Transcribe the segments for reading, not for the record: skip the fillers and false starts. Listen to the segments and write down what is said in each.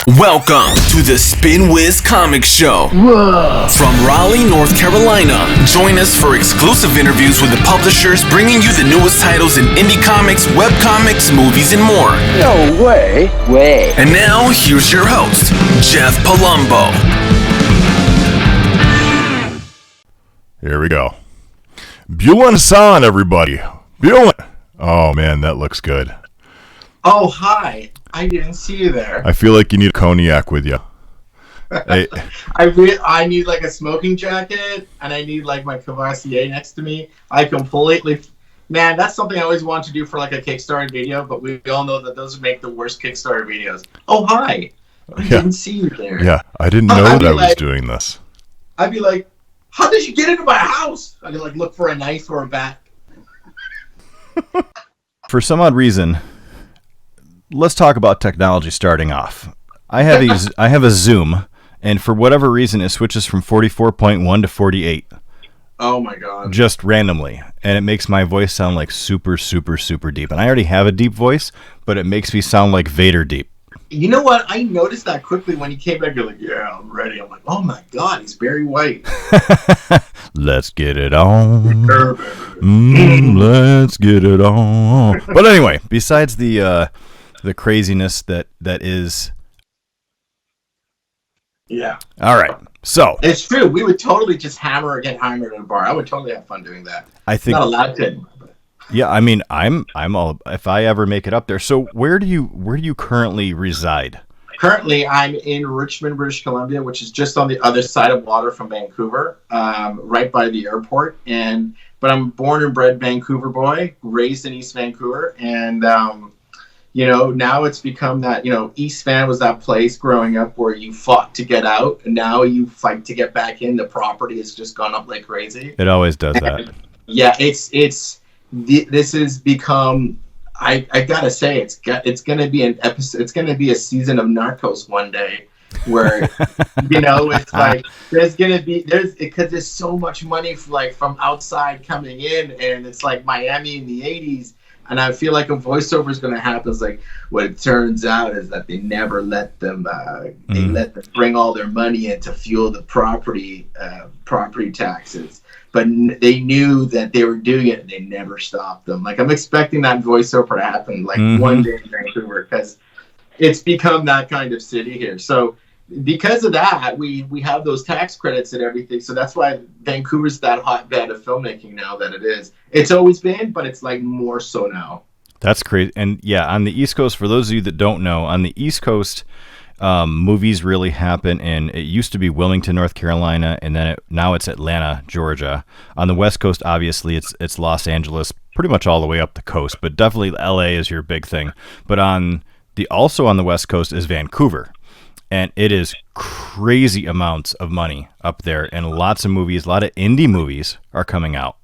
Welcome to the Spinwhiz Comic Show. Whoa. From Raleigh, North Carolina. Join us for exclusive interviews with the publishers bringing you the newest titles in indie comics, webcomics, movies, and more. No way. And now, here's your host, Jeff Palumbo. Here we go. Bulent Hasan, everybody. Bulent. Oh, man, that looks good. Oh, hi. I didn't see you there. I feel like you need a cognac with you. Hey. I need like a smoking jacket, and I need like my Cavassier next to me. I completely... Man, that's something I always wanted to do for like a Kickstarter video, but we all know that those make the worst Kickstarter videos. Oh, hi. I didn't see you there. Yeah, I didn't know that I was doing this. I'd be like, how did you get into my house? I'd like look for a knife or a bat. For some odd reason... Let's talk about technology starting off. I have a Zoom, and for whatever reason, it switches from 44.1 to 48. Oh my god! Just randomly, and it makes my voice sound like super, super, super deep. And I already have a deep voice, but it makes me sound like Vader deep. You know what? I noticed that quickly when he came back. You're like, "Yeah, I'm ready." I'm like, "Oh my god, he's Barry White." Let's get it on. Let's get it on. But anyway, besides the craziness that is. Yeah. All right. So it's true. We would totally just hammer or get hammered at a bar. I would totally have fun doing that. I think not allowed to. Yeah, I mean, I'm all if I ever make it up there. So where do you currently reside? Currently, I'm in Richmond, British Columbia, which is just on the other side of water from Vancouver, right by the airport. But I'm born and bred Vancouver boy, raised in East Vancouver, and now it's become that, East Van was that place growing up where you fought to get out, and now you fight to get back in. The property has just gone up like crazy. It always does that. Yeah, this has become. I gotta say, it's gonna be an episode. It's gonna be a season of Narcos one day, where it's like because there's so much money from outside coming in, and it's like Miami in the '80s. And I feel like a voiceover is going to happen. It's like what it turns out is that they never let them. They let them bring all their money in to fuel the property taxes. But they knew that they were doing it, and they never stopped them. Like I'm expecting that voiceover to happen one day in Vancouver, because it's become that kind of city here. So because of that, we have those tax credits and everything. So that's why Vancouver's that hotbed of filmmaking now that it is. It's always been, but it's like more so now. That's crazy. And yeah, on the East Coast, for those of you that don't know, on the East Coast, movies really happen. And it used to be Wilmington, North Carolina, and then now it's Atlanta, Georgia. On the West Coast, obviously, it's Los Angeles, pretty much all the way up the coast. But definitely LA is your big thing. But also on the West Coast is Vancouver. And it is crazy amounts of money up there, and lots of movies, a lot of indie movies are coming out.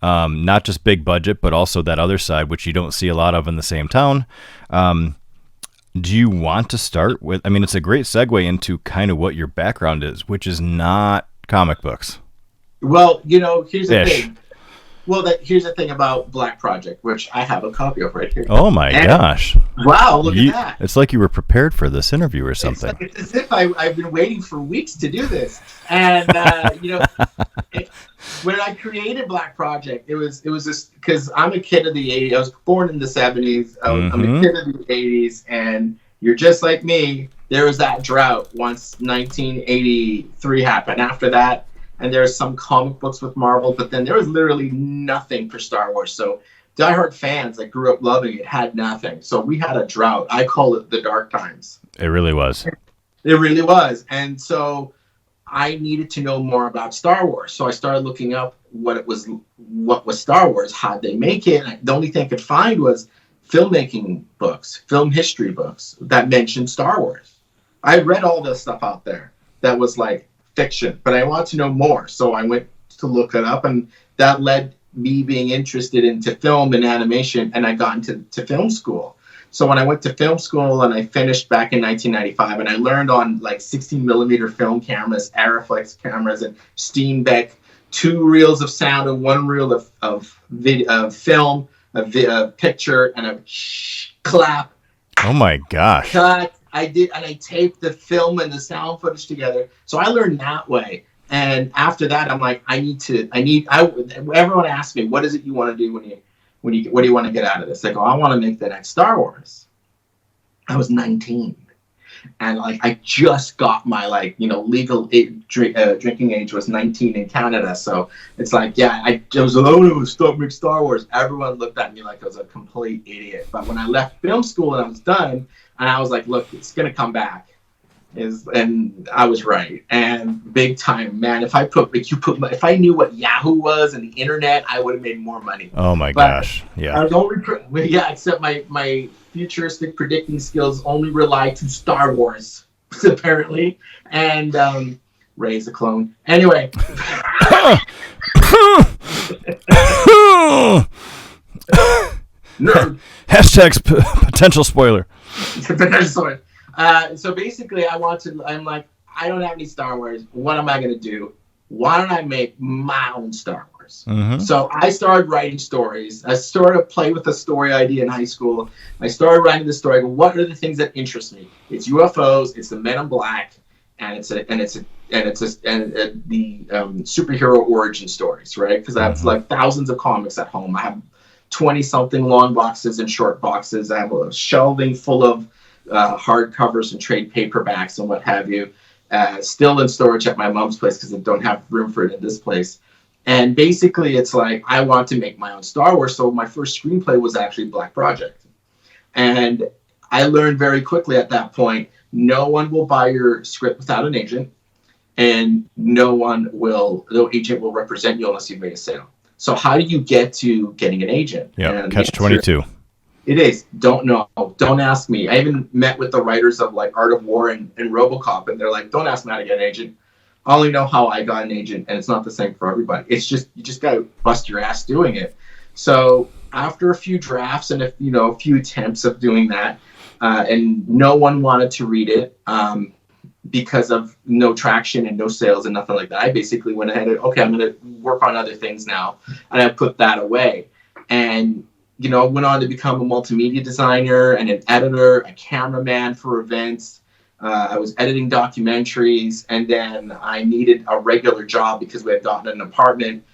Not just big budget, but also that other side, which you don't see a lot of in the same town. Do you want to start with, it's a great segue into kind of what your background is, which is not comic books. Well, here's the thing. Well, here's the thing about Black Project, which I have a copy of right here. Oh my gosh! Wow, look at that! It's like you were prepared for this interview or something. It's as if I've been waiting for weeks to do this. And when I created Black Project, it was just because I'm a kid of the '80s. I was born in the '70s. I'm a kid of the '80s, and you're just like me. There was that drought once 1983 happened. After that. And there's some comic books with Marvel, but then there was literally nothing for Star Wars. So diehard fans that grew up loving it had nothing. So we had a drought. I call it the dark times. It really was. It really was. And so I needed to know more about Star Wars. So I started looking up what was Star Wars, how'd they make it. And the only thing I could find was filmmaking books, film history books that mentioned Star Wars. I read all this stuff out there that was like fiction, but I want to know more. So I went to look it up, and that led me being interested into film and animation, and I got into film school. So when I went to film school and I finished back in 1995, and I learned on like 16 millimeter film cameras, Arriflex cameras, and Steenbeck, 2 reels of sound and 1 reel of film, a picture, and a clap. Oh my gosh. Cut. I did, and I taped the film and the sound footage together. So I learned that way. And after that, I'm like, everyone asks me, what is it you want to do what do you want to get out of this? I go, I want to make the next Star Wars. I was 19. And like, I just got my legal drinking age was 19 in Canada. So it's like, yeah, I was alone to stop make Star Wars. Everyone looked at me like I was a complete idiot. But when I left film school and I was done, and I was like, look, it's going to come back. And I was right. And big time, man. If I knew what Yahoo was and the internet, I would have made more money. Oh my gosh. Yeah. I was only, except my futuristic predicting skills only rely to Star Wars, apparently. And Rey's a clone. Anyway. Nerd. Hashtags potential spoiler. Potential spoiler. So basically, I'm like, I don't have any Star Wars. What am I going to do? Why don't I make my own Star Wars? Mm-hmm. So I started writing stories. I started to play with a story idea in high school. I started writing the story. I go, what are the things that interest me? It's UFOs. It's the Men in Black, and it's the superhero origin stories, right? Because I have like thousands of comics at home. I have 20-something long boxes and short boxes. I have a shelving full of hardcovers and trade paperbacks and what have you, still in storage at my mom's place because I don't have room for it in this place. And basically, it's like, I want to make my own Star Wars. So my first screenplay was actually Black Project. And I learned very quickly at that point, no one will buy your script without an agent, and no agent will represent you unless you've made a sale. So how do you get to getting an agent? Yeah, catch-22. It is. Don't know. Don't ask me. I even met with the writers of like Art of War and RoboCop, and they're like, don't ask me how to get an agent. I only know how I got an agent, and it's not the same for everybody. It's just, you just got to bust your ass doing it. So after a few drafts and a few attempts of doing that, and no one wanted to read it because of no traction and no sales and nothing like that, I basically went ahead and, okay, I'm going to work on other things now. And I put that away. And went on to become a multimedia designer and an editor, a cameraman for events. I was editing documentaries, and then I needed a regular job because we had gotten an apartment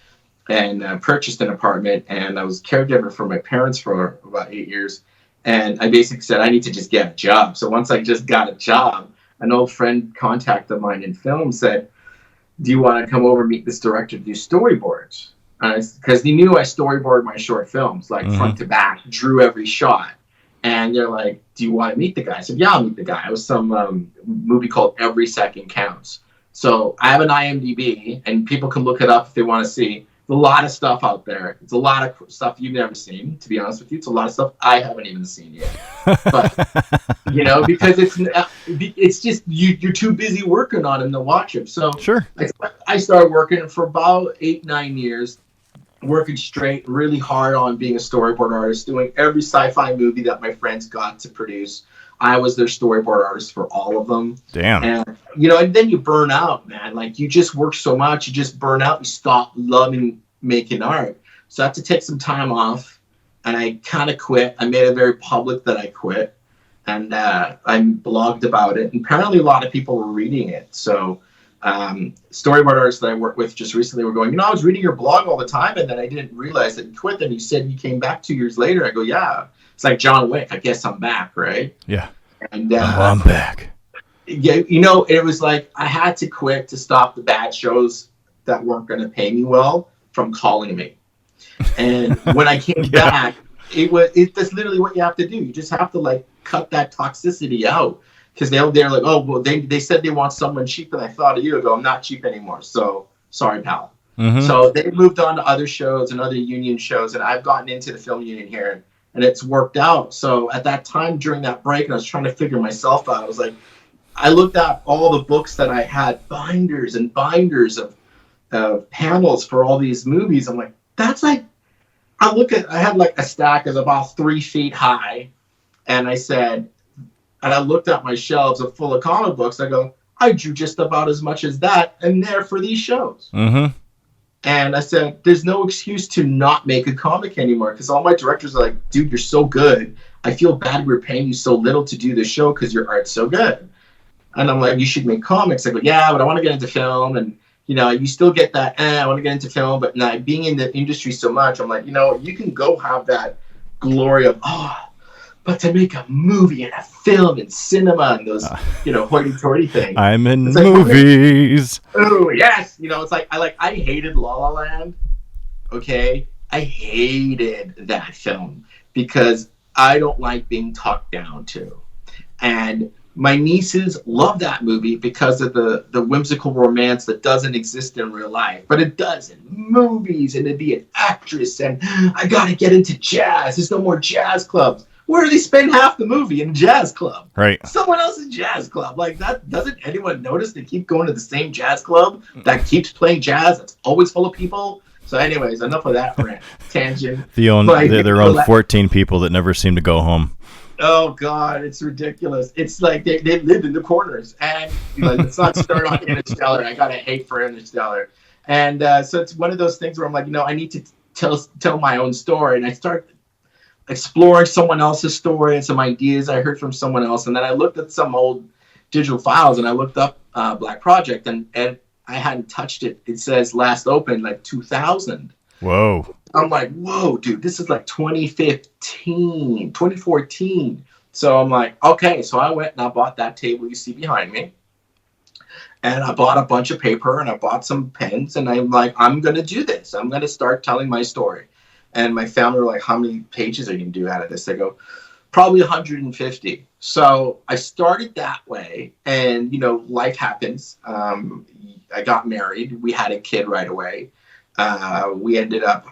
and purchased an apartment, and I was caregiver for my parents for about 8 years. And I basically said, I need to just get a job. So once I just got a job, an old friend contact of mine in film said, do you want to come over and meet this director to do storyboards? Because he knew I storyboarded my short films, like front to back, drew every shot. And they're like, do you want to meet the guy? I said, yeah, I'll meet the guy. It was some movie called Every Second Counts. So I have an IMDb, and people can look it up if they want to see. There's a lot of stuff out there. It's a lot of stuff you've never seen, to be honest with you. It's a lot of stuff I haven't even seen yet. But, because it's just, you're too busy working on him to watch him. So sure. I started working for about 8-9 years. Working straight, really hard on being a storyboard artist, doing every sci-fi movie that my friends got to produce. I was their storyboard artist for all of them. Damn. And, and then you burn out, man. Like, you just work so much, you just burn out, you stop loving making art. So I had to take some time off, and I kind of quit. I made it very public that I quit, and I blogged about it. And apparently a lot of people were reading it. So storyboard artists that I work with just recently were going, I was reading your blog all the time, and then I didn't realize that you quit. And you said you came back 2 years later. I go, yeah. It's like John Wick. I guess I'm back, right? Yeah. And I'm back. Yeah, it was like I had to quit to stop the bad shows that weren't going to pay me well from calling me. And when I came back, that's literally what you have to do. You just have to cut that toxicity out. Because they're like, oh, well, they said they want someone cheap, and I thought of you. I go, I'm not cheap anymore, so sorry, pal. Mm-hmm. So they moved on to other shows and other union shows, and I've gotten into the film union here, and it's worked out. So at that time, during that break, and I was trying to figure myself out, I was like, I looked at all the books that I had, binders and binders of panels for all these movies. I'm like, that's like, I had a stack of about 3 feet high, and I said, and I looked at my shelves of full of comic books. I go, I drew just about as much as that, and there for these shows. Mm-hmm. And I said, there's no excuse to not make a comic anymore, because all my directors are like, dude, you're so good. I feel bad we're paying you so little to do this show because your art's so good. And I'm like, you should make comics. I go, yeah, but I want to get into film. And, you still get that, I want to get into film. But now being in the industry so much, I'm like, you can go have that glory of, but to make a movie and a film and cinema and those, hoity-toity things. I'm in movies. Oh, yes. It's like, I hated La La Land. Okay. I hated that film because I don't like being talked down to. And my nieces love that movie because of the whimsical romance that doesn't exist in real life, but it does in movies, and to be an actress, and I got to get into jazz. There's no more jazz clubs. Where do they spend half the movie in a jazz club? Right. Someone else's jazz club. Like that, doesn't anyone notice they keep going to the same jazz club that keeps playing jazz that's always full of people? So anyways, enough of that rant. Tangent. Their own 14 people that never seem to go home. Oh God, it's ridiculous. It's like they live in the corners. And let's not start on Interstellar. I got a hate for Interstellar. And so it's one of those things where I'm like, I need to tell my own story. And I start exploring someone else's story and some ideas I heard from someone else. And then I looked at some old digital files and I looked up Black Project, and I hadn't touched it. It says last opened like 2000. Whoa. I'm like, whoa, dude, this is like 2014. So I'm like, okay. So I went and I bought that table you see behind me. And I bought a bunch of paper and I bought some pens, and I'm like, I'm going to do this. I'm going to start telling my story. And my family were like, how many pages are you going to do out of this? I go, probably 150. So I started that way, and, life happens. I got married. We had a kid right away. We ended up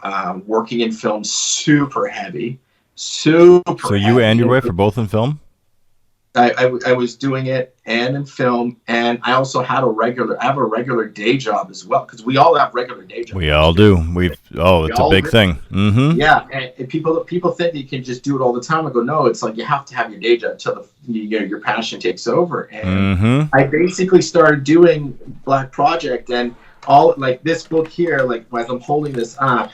working in film super heavy. So you and your wife are both in film? I was doing it and in film, and I also had a regular day job as well, because we all have regular day jobs. We all do. It's a big thing. Mm-hmm. Yeah, and people think you can just do it all the time. I go, no, it's like you have to have your day job until your passion takes over. And I basically started doing Black Project, and all like this book here, like as I'm holding this up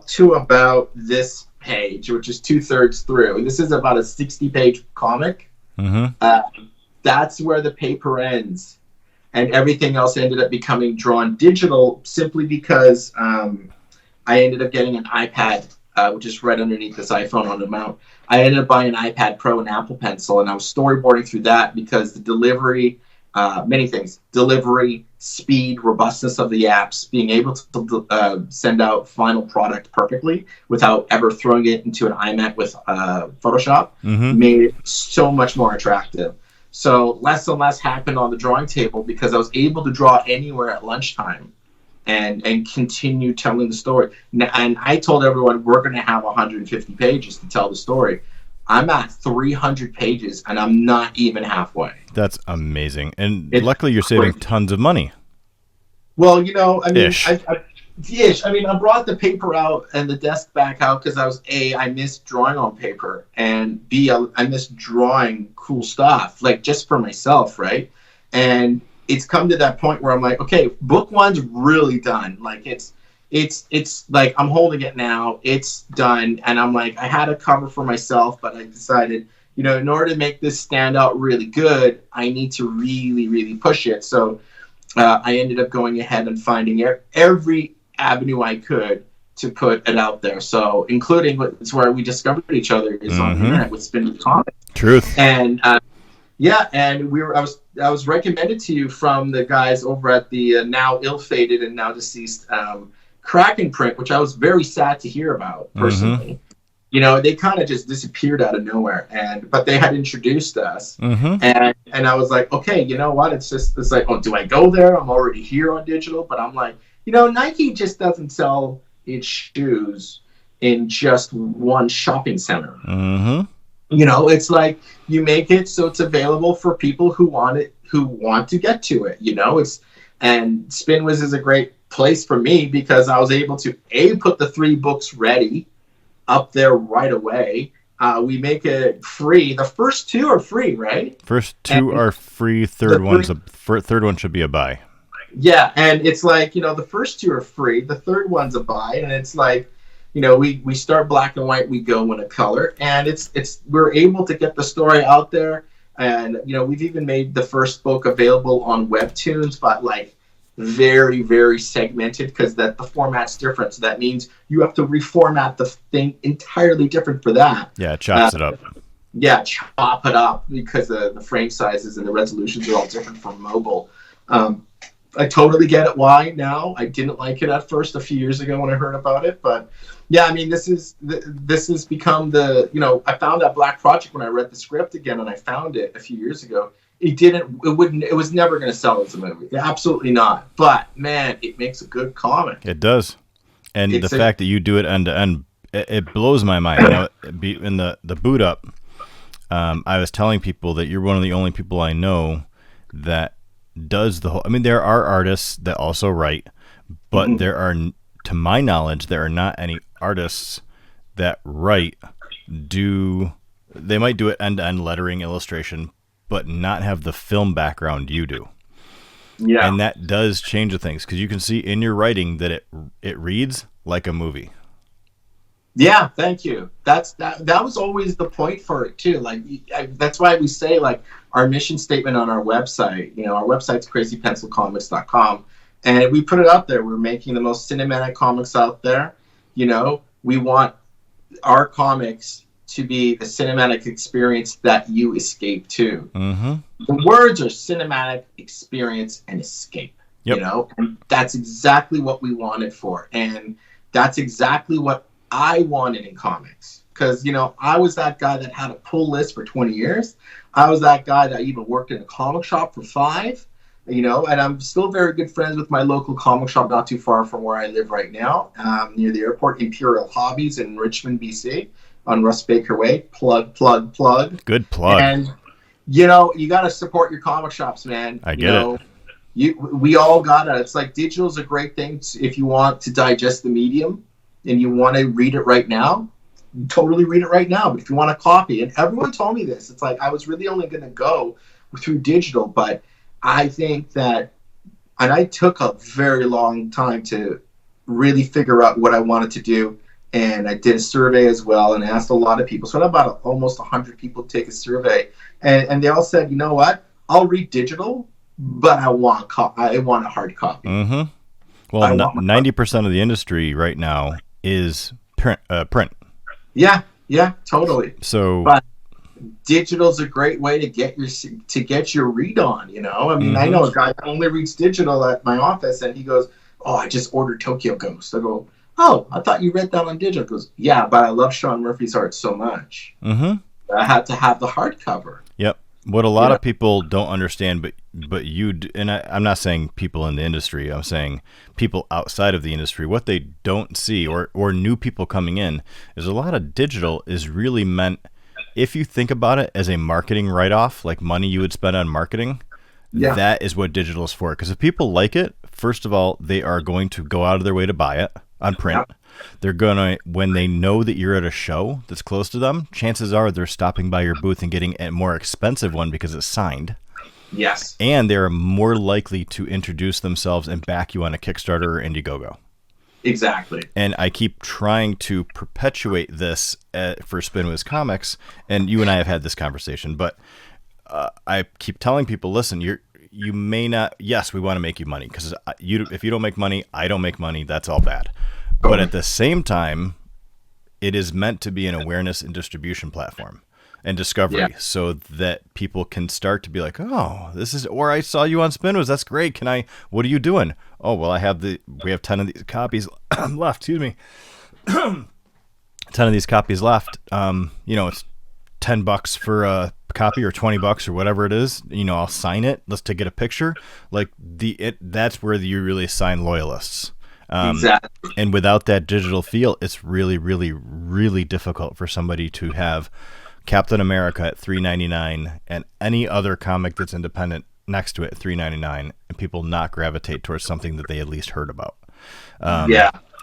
to about this page, which is 2/3 through. And this is about a 60-page comic. Mm-hmm. That's where the paper ends. And everything else ended up becoming drawn digital simply because I ended up getting an iPad, which is right underneath this iPhone on the mount. I ended up buying an iPad Pro and Apple Pencil, and I was storyboarding through that because the delivery, many things, delivery, speed, robustness of the apps, being able to send out final product perfectly without ever throwing it into an iMac with Photoshop made it so much more attractive. So less and less happened on the drawing table because I was able to draw anywhere at lunchtime and continue telling the story. And I told everyone we're going to have 150 pages to tell the story. I'm at 300 pages, and I'm not even halfway. That's amazing. And luckily, you're saving tons of money. Well, I brought the paper out and the desk back out because I miss drawing on paper, and B, I miss drawing cool stuff, like just for myself, right? And it's come to that point where I'm like, okay, book one's really done. Like it's like I'm holding it now. It's done. And I'm like, I had a cover for myself, but I decided, in order to make this stand out really good, I need to really, really push it. So I ended up going ahead and finding every avenue I could to put it out there. So including it's where we discovered each other is on the internet with Spinwhiz Comics. Truth. And I was recommended to you from the guys over at the now ill-fated and now deceased Kraken Print, which I was very sad to hear about personally. They kind of just disappeared out of nowhere, but they had introduced us, and I was like, okay, you know what? It's like, oh, do I go there? I'm already here on digital, but I'm like, Nike just doesn't sell its shoes in just one shopping center. It's like you make it so it's available for people who want it, who want to get to it. And Spinwhiz is a great place for me because I was able to put the 3 books ready up there right away. We make it free. The first 2 are free, right? First 2 are free. Third one should be a buy. Yeah, and it's like, the first 2 are free. The third one's a buy, and it's like, we start black and white, we go in a color, and we're able to get the story out there. And we've even made the first book available on Webtoons, but like very, very segmented, because the format's different. So that means you have to reformat the thing entirely different for that. Yeah, it chops it up. Yeah, chop it up, because the frame sizes and the resolutions are all different from mobile. I totally get it why now. I didn't like it at first a few years ago when I heard about it, but yeah, I mean, this has become I found that Black Project when I read the script again, and I found it a few years ago. It was never going to sell as a movie. Absolutely not. But man, it makes a good comic. It does. And the fact that you do it end to end, it blows my mind. In the boot up, I was telling people that you're one of the only people I know that does the whole. I mean, there are artists that also write, but there are, to my knowledge, there are not any artists that write. They might do it end to end lettering, illustration, but not have the film background you do. Yeah, and that does change the things, because you can see in your writing that it reads like a movie. Yeah, thank you. That was always the point for it too. Like that's why we say, like, our mission statement on our website. Our website's crazypencilcomics.com, and we put it out there. We're making the most cinematic comics out there. We want our comics to be the cinematic experience that you escape to. Mm-hmm. The words are cinematic experience and escape. Yep. And that's exactly what we want it for, and that's exactly what I wanted in comics, because I was that guy that had a pull list for 20 years. I was that guy that even worked in a comic shop for 5, and I'm still very good friends with my local comic shop not too far from where I live right now, near the airport, Imperial Hobbies in Richmond, BC, on Russ Baker Way. Plug. Good plug. And you got to support your comic shops, man. I get it. We all got it. It's like digital's a great thing if you want to digest the medium and you want to read it right now. Totally read it right now. But if you want a copy, and everyone told me this, it's like I was really only going to go through digital, but I think that, and I took a very long time to really figure out what I wanted to do, and I did a survey as well, and asked a lot of people. So I had about almost 100 people take a survey, and they all said, you know what, I'll read digital, but I want a hard copy. Mm-hmm. Well, 90% of the industry right now is print. Yeah, totally. So, but digital's a great way to get your read on. I mean, I know a guy that only reads digital at my office, and he goes, "Oh, I just ordered Tokyo Ghost." I go, "Oh, I thought you read that on digital." He goes, "Yeah, but I love Sean Murphy's art so much. I had to have the hardcover." Yep. What a lot of people don't understand, but you do, and I'm not saying people in the industry, I'm saying people outside of the industry, what they don't see, or new people coming in, is a lot of digital is really meant, if you think about it as a marketing write-off, like money you would spend on marketing, that is what digital is for. Because if people like it, first of all, they are going to go out of their way to buy it on print. Yep. They're going to, when they know that you're at a show that's close to them, chances are they're stopping by your booth and getting a more expensive one because it's signed. Yes. And they're more likely to introduce themselves and back you on a Kickstarter or IndieGoGo. Exactly. And I keep trying to perpetuate this for Spinwhiz Comics, and you and I have had this conversation, but I keep telling people, listen, you may not, yes, we want to make you money, because if you don't make money, I don't make money, that's all bad. But at the same time, it is meant to be an awareness and distribution platform and discovery, so that people can start to be like, oh, this is, or I saw you on Spinwhiz, that's great. What are you doing? Oh, well, we have 10 of these copies left, excuse me. 10 of these copies left. It's $10 for a copy or $20 or whatever it is. I'll sign it. Let's get a picture. Like that's where you really sign loyalists. Exactly. And without that digital feel, it's really, really, really difficult for somebody to have Captain America at $3.99 and any other comic that's independent next to it at $3.99, and people not gravitate towards something that they at least heard about.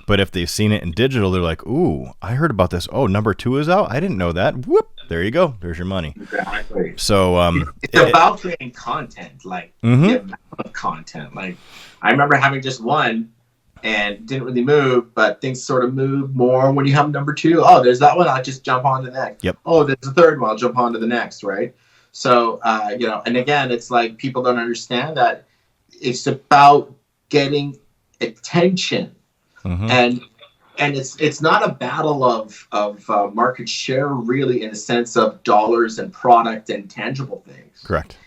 But if they've seen it in digital, they're like, ooh, I heard about this. Oh, number 2 is out? I didn't know that. Whoop, there you go. There's your money. Exactly. So it's about creating content, like the amount of content. Like I remember having just one and didn't really move, but things sort of move more when you have number 2. Oh, there's that one. I'll just jump on to the next. Yep. Oh, there's a third one. I'll jump on to the next, right? So, and again, it's like people don't understand that it's about getting attention. And it's not a battle of market share, really, in the sense of dollars and product and tangible things. Correct.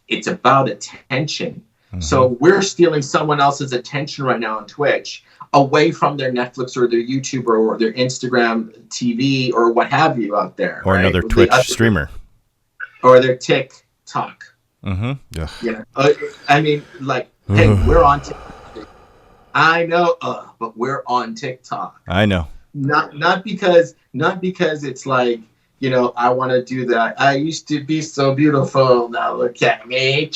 It's about attention. So we're stealing someone else's attention right now on Twitch away from their Netflix or their YouTube or their Instagram TV or what have you out there. Or another Twitch streamer. Or their TikTok. Yeah. I mean, like, hey, we're on TikTok. I know, but we're on TikTok. I know. Not because it's like, I want to do that. I used to be so beautiful. Now look at me.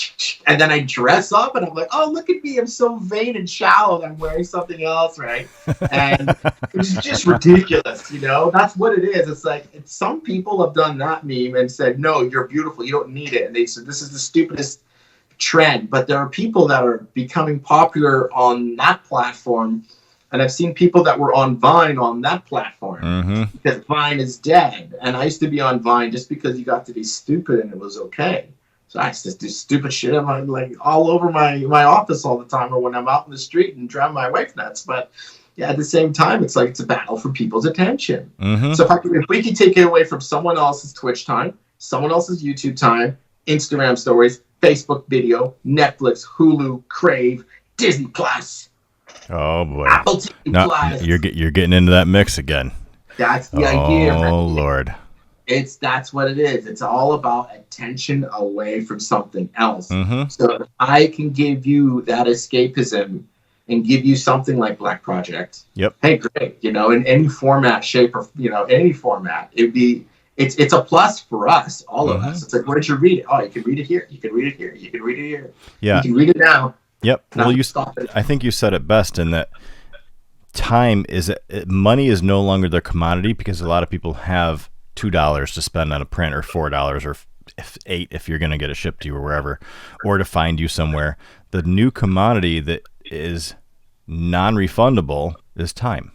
And then I dress up and I'm like, oh, look at me. I'm so vain and shallow. I'm wearing something else, right? And it's just ridiculous, That's what it is. It's like some people have done that meme and said, no, you're beautiful. You don't need it. And they said, this is the stupidest trend. But there are people that are becoming popular on that platform. And I've seen people that were on Vine on that platform because Vine is dead. And I used to be on Vine just because you got to be stupid and it was okay. So I used to do stupid shit. I'm like all over my office all the time, or when I'm out in the street and drive my wife nuts. But yeah, at the same time, it's like it's a battle for people's attention. So if we can take it away from someone else's Twitch time, someone else's YouTube time, Instagram stories, Facebook video, Netflix, Hulu, Crave, Disney Plus. Oh boy! Apple TV Plus. You're getting into that mix again. That's the idea. Oh Lord! That's what it is. It's all about attention away from something else. So if I can give you that escapism and give you something like Black Project. Yep. Hey, great. In any format, shape, or any format, it's a plus for us, all of us. It's like, where did you read it? Oh, you can read it here. You can read it here. You can read it here. Yeah. You can read it now. Yep. Well, I think you said it best in that money is no longer their commodity, because a lot of people have $2 to spend on a print, or $4 or $8 if you're going to get it shipped to you or wherever, or to find you somewhere. The new commodity that is non-refundable is time.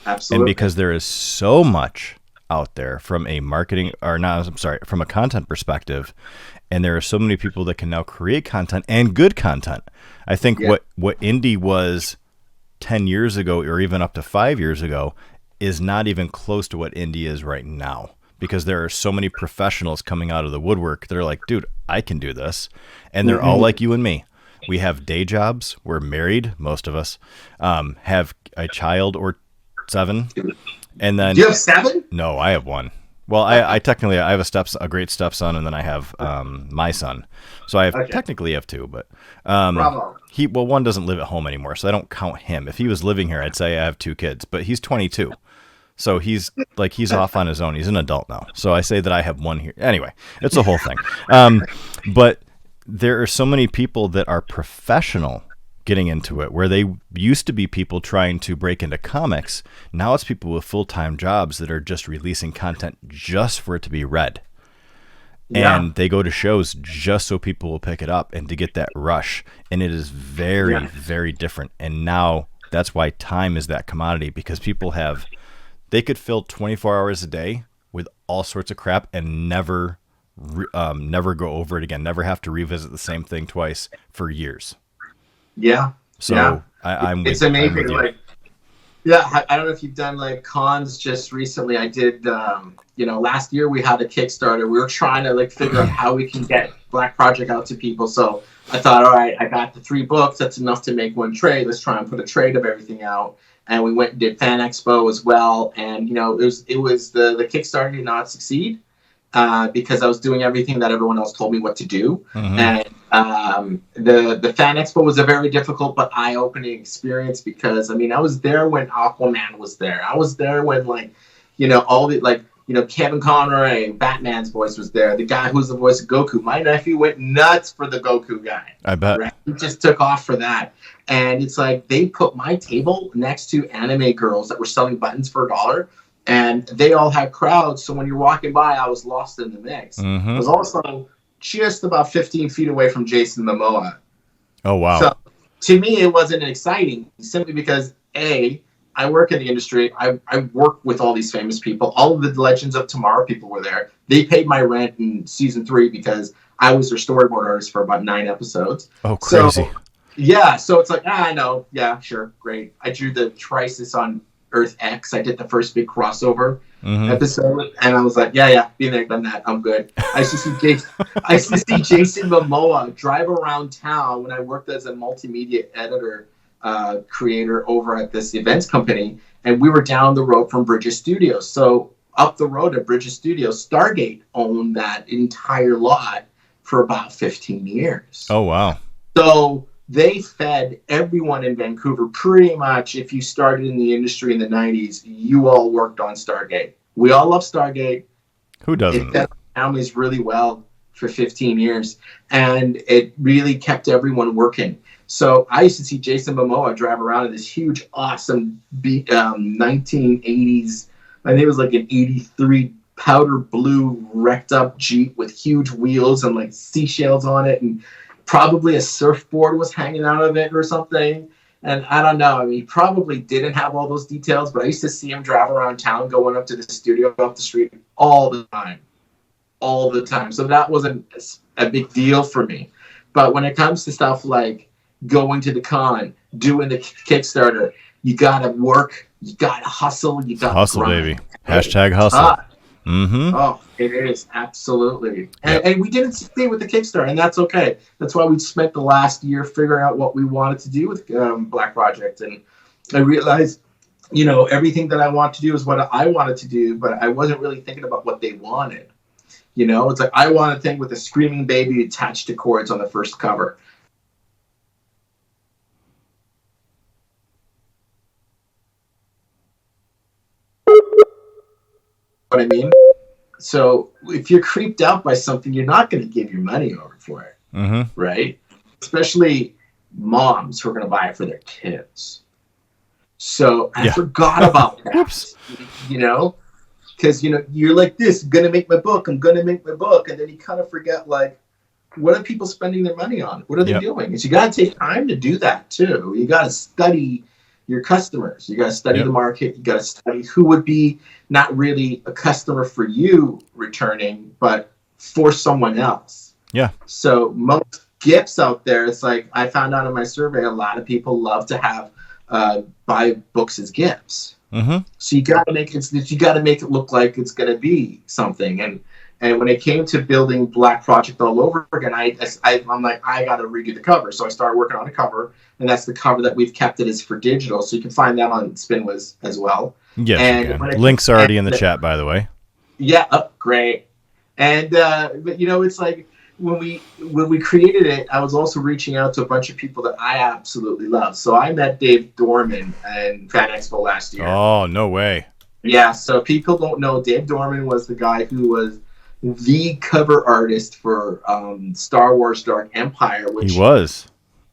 Absolutely. And because there is so much out there from a from a content perspective, and there are so many people that can now create content, and good content. I think what indie was 10 years ago, or even up to 5 years ago, is not even close to what indie is right now, because there are so many professionals coming out of the woodwork that are like, dude, I can do this. And they're all like you and me. We have day jobs. We're married. Most of us have a child or 7. And then, do you have 7? No, I have 1. Well, I technically I have a great stepson, and then I have my son. So I technically have 2, but Bravo. one doesn't live at home anymore, so I don't count him. If he was living here, I'd say I have 2 kids, but he's 22. So he's off on his own. He's an adult now. So I say that I have 1 here. Anyway, it's a whole thing. But there are so many people that are professional getting into it, where they used to be people trying to break into comics. Now it's people with full-time jobs that are just releasing content just for it to be read. Yeah. And they go to shows just so people will pick it up and to get that rush. And it is very, very different. And now that's why time is that commodity, because people they could fill 24 hours a day with all sorts of crap and never go over it again, never have to revisit the same thing twice for years. Yeah. So yeah. It's amazing. I don't know if you've done cons just recently. I did, last year we had a Kickstarter. We were trying to figure out how we can get Black Project out to people. So I thought, all right, I got the 3 books. That's enough to make 1 trade. Let's try and put a trade of everything out. And we went and did Fan Expo as well. And, it was the Kickstarter did not succeed because I was doing everything that everyone else told me what to do. And the Fan Expo was a very difficult but eye-opening experience, because I was there when Aquaman was there. I was there when all the Kevin Conroy, Batman's voice was there. The guy who's the voice of Goku. My nephew went nuts for the Goku guy. I bet. Right? He just took off for that. And it's like they put my table next to anime girls that were selling buttons for $1. And they all had crowds. So when you're walking by, I was lost in the mix. Mm-hmm. I was also just about 15 feet away from Jason Momoa. Oh, wow. So to me, it wasn't exciting simply because, A, I work in the industry. I work with all these famous people. All of the Legends of Tomorrow people were there. They paid my rent in season 3 because I was their storyboard artist for about 9 episodes. Oh, crazy. So, yeah, so it's like, I know. Yeah, sure, great. I drew the Crisis on Earth X. I did the first big crossover episode, and I was like, yeah, been there, done that. I'm good. I used to see Jason Momoa drive around town when I worked as a multimedia editor. Creator over at this events company, and we were down the road from Bridges Studios. So up the road at Bridges Studios, Stargate owned that entire lot for about 15 years. Oh, wow. So they fed everyone in Vancouver pretty much. If you started in the industry in the 90s, you all worked on Stargate. We all love Stargate. Who doesn't? It fed families really well for 15 years, and it really kept everyone working. So I used to see Jason Momoa drive around in this huge, awesome 1980s, I think it was like an 83 powder blue wrecked up Jeep with huge wheels and like seashells on it. And probably a surfboard was hanging out of it or something. And I don't know. I mean, he probably didn't have all those details, but I used to see him drive around town going up to the studio off the street all the time. So that wasn't a big deal for me. But when it comes to stuff like going to the con, doing the Kickstarter, you gotta work, you gotta hustle, you gotta hustle, grind. baby. Hashtag hustle. Oh, it is absolutely. And we didn't stay with the Kickstarter, and that's okay. That's why we spent the last year figuring out what we wanted to do with Black Project. And I realized, everything that I want to do is what I wanted to do, but I wasn't really thinking about what they wanted. It's like I want a thing with a screaming baby attached to cords on the first cover. What I mean? So if you're creeped out by something, you're not going to give your money over for it, right? Especially moms who are going to buy it for their kids. So I forgot about that. Because you're like this, I'm going to make my book, and then you kind of forget, like, what are people spending their money on? What are they doing? And so you got to take time to do that too. You got to study your customers. You got to study the market. You got to study who would be not really a customer for you returning, but for someone else. Yeah. So most gifts out there, it's like I found out in my survey, a lot of people love to have buy books as gifts. So you got to make it look like it's going to be something. And when it came to building Black Project all over again, I'm like, I got to redo the cover. So I started working on a cover, and that's the cover that we've kept it as for digital. So you can find that on Spinwhiz as well. Yes, and link's already in the chat, by the way. Yeah, great. And but it's like when we created it, I was also reaching out to a bunch of people that I absolutely love. So I met Dave Dorman in Fan Expo last year. Oh, no way. Yeah, so people don't know, Dave Dorman was the guy who was the cover artist for Star Wars Dark Empire. Which he was.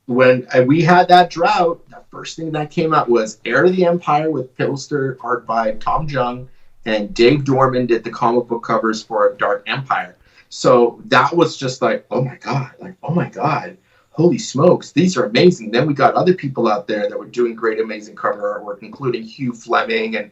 When we had that drought, the first thing that came out was Heir to the Empire with poster art by Tom Jung, and Dave Dorman did the comic book covers for Dark Empire. So that was just like, oh my God, holy smokes, these are amazing. Then we got other people out there that were doing great, amazing cover artwork, including Hugh Fleming and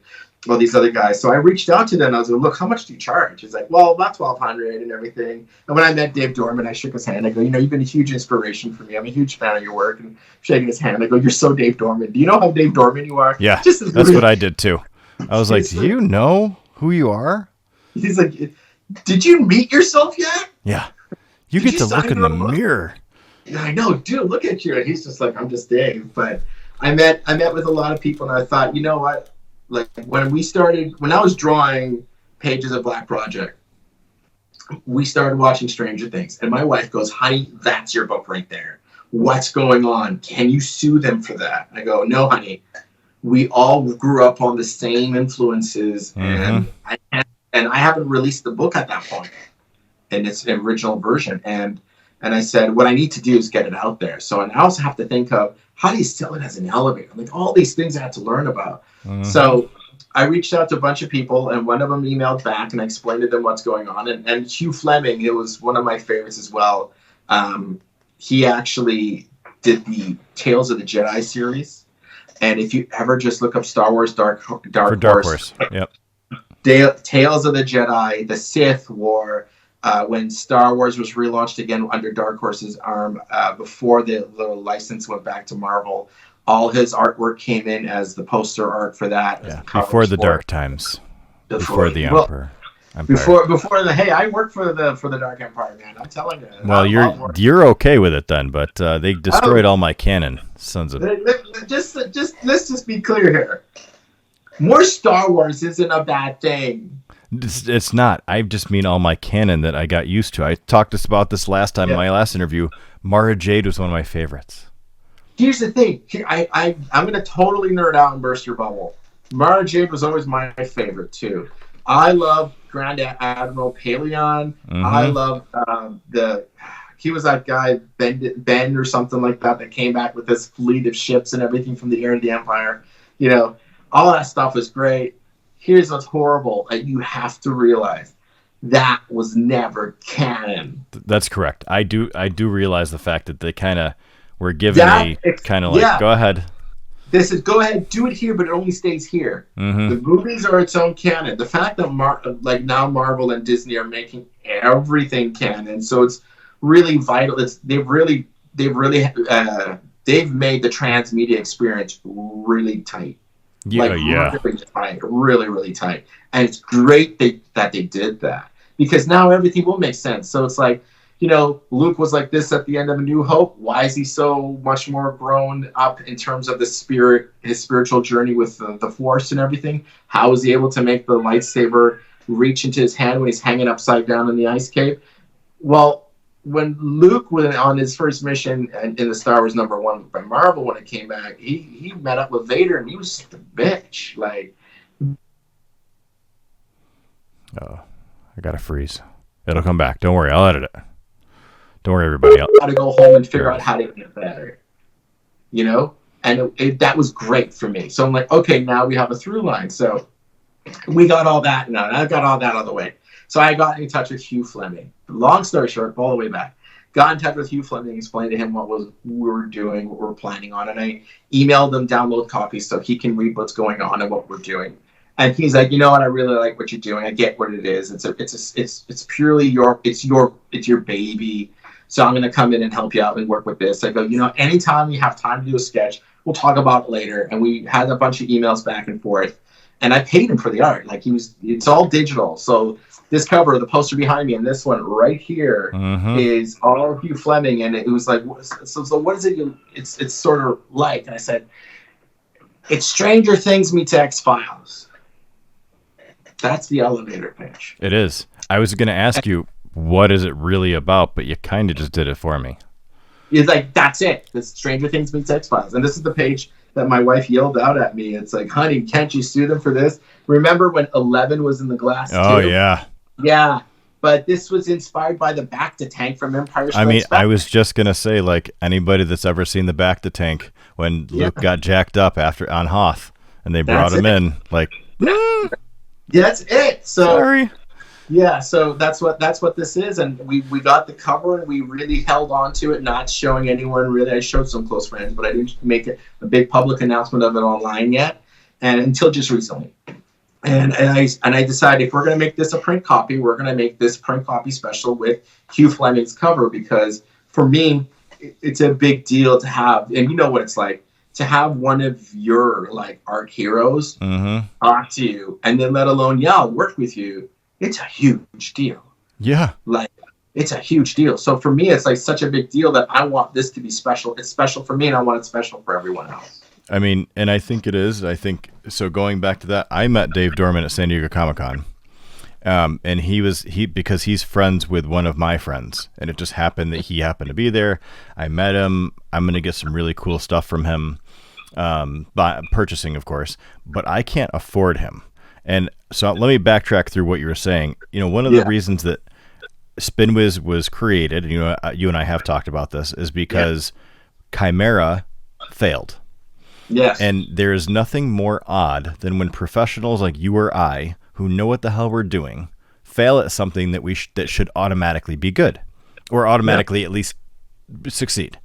all these other guys. So I reached out to them. And I was like, look, how much do you charge? He's like, well, about $1,200 and everything. And when I met Dave Dorman, I shook his hand. I go, you've been a huge inspiration for me. I'm a huge fan of your work. And shaking his hand, I go, you're so Dave Dorman. Do you know how Dave Dorman you are? Yeah, that's what I did too. I was like, do you know who you are? He's like, did you meet yourself yet? Yeah. You get to look in the mirror. Yeah, I know, dude, look at you. And he's just like, I'm just Dave. But I met with a lot of people, and I thought, you know what? Like when I was drawing pages of Black Project, we started watching Stranger Things, and my wife goes, honey, that's your book right there. What's going on? Can you sue them for that? I go, no, honey. We all grew up on the same influences, and I can't and I haven't released the book at that point in its original version. And I said, what I need to do is get it out there. So, and I also have to think of, how do you sell it as an elevator? Like all these things I had to learn about. So I reached out to a bunch of people, and one of them emailed back, and I explained to them what's going on. And Hugh Fleming, it was one of my favorites as well. He actually did the Tales of the Jedi series. And if you ever just look up Star Wars Dark Horse. Yep. Tales of the Jedi, the Sith War, when Star Wars was relaunched again under Dark Horse's arm, before the license went back to Marvel, all his artwork came in as the poster art for that. Yeah, before the dark times, before the Empire. Before the I work for the Dark Empire, man. I'm telling you. Well, you're okay with it then, but they destroyed all my canon, sons of. Just let's just be clear here. More Star Wars isn't a bad thing. It's not. I just mean all my canon that I got used to. I talked about this last time in my last interview. Mara Jade was one of my favorites. Here's the thing. I'm going to totally nerd out and burst your bubble. Mara Jade was always my favorite, too. I love Grand Admiral Paleon. I love he was that guy, Ben or something like that came back with this fleet of ships and everything from the heir of the Empire. You know, all that stuff was great. Here's what's horrible. You have to realize that was never canon. That's correct. I do realize the fact that they kind of were given go ahead. This is go ahead, do it here, but it only stays here. The movies are its own canon. The fact that now Marvel and Disney are making everything canon, so it's really vital. They've made the transmedia experience really tight. Really, really tight. And it's great that they did that, because now everything will make sense. So it's like, you know, Luke was like this at the end of A New Hope. Why is he so much more grown up in terms of his spiritual journey with the Force and everything? How was he able to make the lightsaber reach into his hand when he's hanging upside down in the ice cave? Well, when Luke went on his first mission in the Star Wars #1 by Marvel, when it came back, he met up with Vader, and he was just a bitch. Like, I gotta freeze. It'll come back. Don't worry, I'll edit it. Don't worry, everybody. I've got to go home and figure out how to get better. You know, and that was great for me. So I'm like, okay, now we have a through line. So we got all that now. I've got all that out of the way. So I got in touch with Hugh Fleming. Long story short, all the way back. Got in touch with Hugh Fleming, explained to him what we were doing, what we're planning on, and I emailed him download copies so he can read what's going on and what we're doing. And he's like, you know what? I really like what you're doing. I get what it is. It's purely your baby. So I'm going to come in and help you out and work with this. I go, you know, anytime you have time to do a sketch, we'll talk about it later. And we had a bunch of emails back and forth. And I paid him for the art. Like it's all digital. So this cover, the poster behind me, and this one right here is all Hugh Fleming. And it was like, so what is it? It's sort of like, and I said, it's Stranger Things meets X-Files. That's the elevator pitch. It is. I was going to ask you, what is it really about? But you kind of just did it for me. It's like, that's it. This Stranger Things meets X-Files. And this is the page that my wife yelled out at me. It's like, honey, can't you sue them for this? Remember when 11 was in the glass too? Oh, yeah. Yeah. But this was inspired by the Bacta tank from Empire Strikes Back. I was just going to say, like, anybody that's ever seen the Bacta tank when Luke got jacked up on Hoth and they brought him in, like, that's it. So sorry. Yeah, so that's what this is, and we got the cover, and we really held on to it, not showing anyone really. I showed some close friends, but I didn't make a big public announcement of it online yet, and until just recently. And I decided if we're going to make this a print copy, we're going to make this print copy special with Hugh Fleming's cover, because for me, it's a big deal to have, and you know what it's like, to have one of your like art heroes talk to you, and then let alone, I'll work with you. It's a huge deal. Yeah. Like, it's a huge deal. So for me, it's like such a big deal that I want this to be special. It's special for me, and I want it special for everyone else. I mean, and I think it is. I think, so going back to that, I met Dave Dorman at San Diego Comic-Con. And because he's friends with one of my friends, and it just happened that he happened to be there. I met him. I'm going to get some really cool stuff from him, by purchasing, of course, but I can't afford him. And so let me backtrack through what you were saying. One of the reasons that Spinwhiz was created, and you and I have talked about this, is because Chimera failed. Yes. And there is nothing more odd than when professionals like you or I, who know what the hell we're doing, fail at something that that should automatically be good, or automatically at least succeed.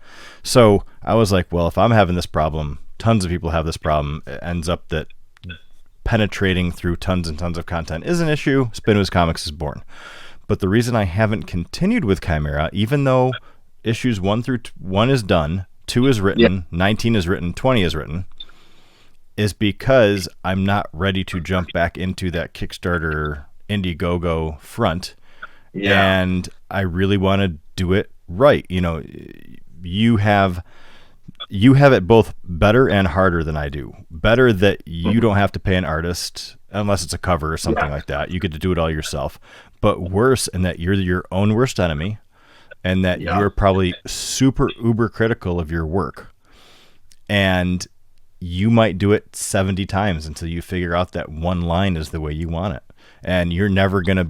So I was like, well, if I'm having this problem, tons of people have this problem. It ends up that penetrating through tons and tons of content is an issue. Spinwhiz Comics is born. But the reason I haven't continued with Chimera, even though issues 1 is done, 2 is written, 19 is written, 20 is written, is because I'm not ready to jump back into that Kickstarter IndieGoGo front. Yeah. And I really want to do it right. You have it both better and harder than I do. Better that you don't have to pay an artist unless it's a cover or something like that. You get to do it all yourself. But worse in that you're your own worst enemy, and that you're probably super uber critical of your work. And you might do it 70 times until you figure out that one line is the way you want it. And you're never going to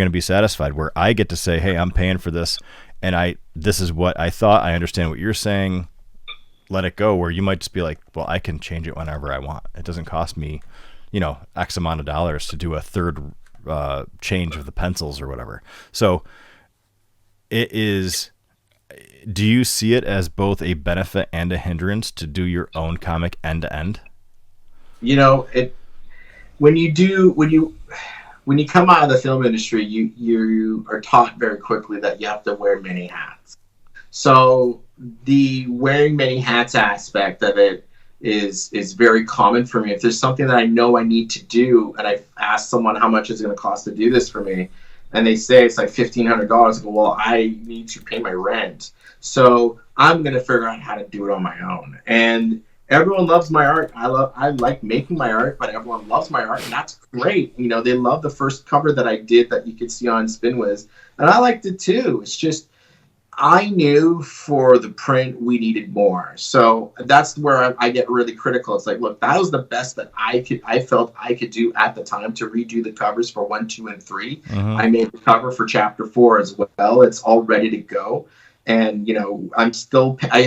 be satisfied, where I get to say, hey, I'm paying for this, and this is what I thought. I understand what you're saying. Let it go. Where you might just be like, well, I can change it whenever I want. It doesn't cost me, X amount of dollars to do a third change of the pencils or whatever. So it is. Do you see it as both a benefit and a hindrance to do your own comic end to end? When you come out of the film industry, you are taught very quickly that you have to wear many hats. So the wearing many hats aspect of it is very common for me. If there's something that I know I need to do, and I ask someone how much it's going to cost to do this for me, and they say it's like $1,500, I go, well, I need to pay my rent, so I'm going to figure out how to do it on my own. And everyone loves my art. I like making my art, but everyone loves my art, and that's great. They love the first cover that I did that you could see on Spinwhiz, and I liked it too. It's just, I knew for the print we needed more. So that's where I get really critical. It's like, look, that was the best that I felt I could do at the time to redo the covers for 1, 2, and 3. Mm-hmm. I made the cover for chapter 4 as well. It's all ready to go. And, I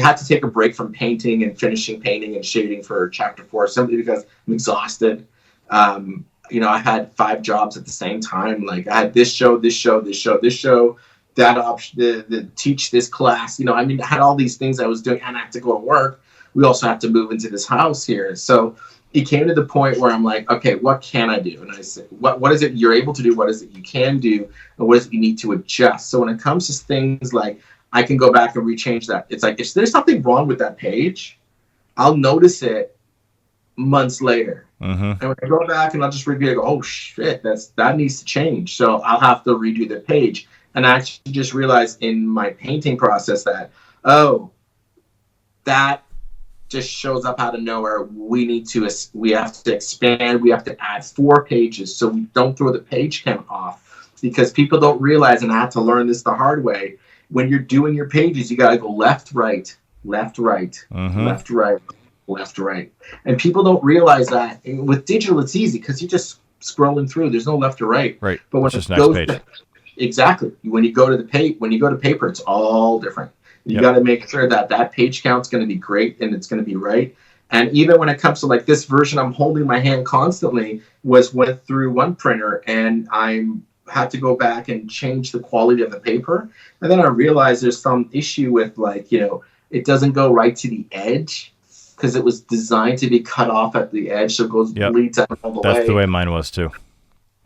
had to take a break from painting and finishing painting and shading for chapter 4 simply because I'm exhausted. I had 5 jobs at the same time. Like, I had this show, that option, the teach this class. I had all these things I was doing, and I had to go to work. We also have to move into this house here. So it came to the point where I'm like, okay, what can I do? And I said, what is it you're able to do? What is it you can do? And what is it you need to adjust? So when it comes to things like, I can go back and rechange that. It's like, if there's something wrong with that page, I'll notice it months later. Mm-hmm. And when I go back and I'll just review it, I go, oh shit, that needs to change. So I'll have to redo the page. And I actually just realized in my painting process that, that just shows up out of nowhere. We have to expand. We have to add 4 pages so we don't throw the page count off, because people don't realize, and I had to learn this the hard way, when you're doing your pages, you got to go left, right, left, right, mm-hmm. left, right, left, right. And people don't realize that. And with digital, it's easy because you're just scrolling through. There's no left or right. Right. But when it's just next page. Exactly. When you go to paper, it's all different. You got to make sure that page count's going to be great and it's going to be right. And even when it comes to like this version, I'm holding my hand constantly, went through one printer, and had to go back and change the quality of the paper. And then I realized there's some issue with it doesn't go right to the edge because it was designed to be cut off at the edge. So it bleeds out all the way. That's the way mine was too.